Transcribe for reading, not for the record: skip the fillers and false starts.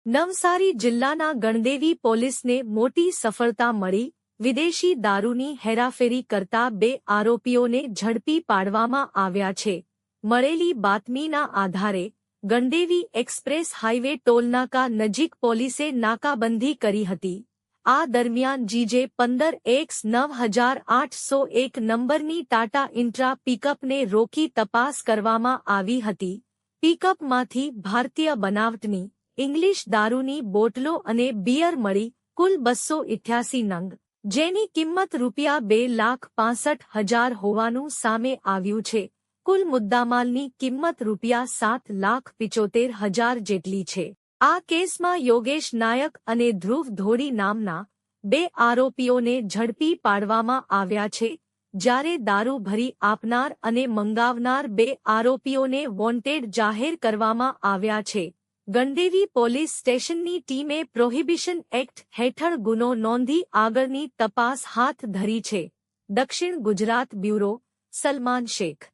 નવસારી જિલ્લાના ગણદેવી પોલીસને મોટી સફળતા મળી। વિદેશી દારૂની હેરાફેરી કરતા 2 આરોપીઓને ઝડપી પાડવામાં આવ્યા છે। મળેલી બાતમીના આધારે ગણદેવી એક્સપ્રેસ હાઇવે ટોલનાકા નજીક પોલીસે નાકાબંધી કરી હતી। આ દરમિયાન GJ15X9801 નંબરની ટાટા ઇન્ટ્રા પિકઅપને રોકી તપાસ કરવામાં આવી હતી। પિકઅપમાંથી ભારતીય બનાવટની ઇંગ્લિશ દારૂની બોટલો અને બિયર મળી કુલ 288 નંગ, જેની કિંમત ₹2,65,000 હોવાનું સામે આવ્યું છે। કુલ મુદ્દામાલની કિંમત ₹7,75,000 જેટલી છે। આ કેસમાં યોગેશ નાયક અને ધ્રુવ ધોડી નામના 2 આરોપીઓને ઝડપી પાડવામાં આવ્યા છે, જ્યારે દારૂ ભરી આપનાર અને મંગાવનાર 2 આરોપીઓને વોન્ટેડ જાહેર કરવામાં આવ્યા છે। ગણદેવી પોલીસ સ્ટેશનની ટીમે પ્રોહિબિશન એક્ટ હેઠળ ગુનો નોંધી આગળની તપાસ હાથ ધરી છે। દક્ષિણ ગુજરાત બ્યુરો, સલમાન શેખ।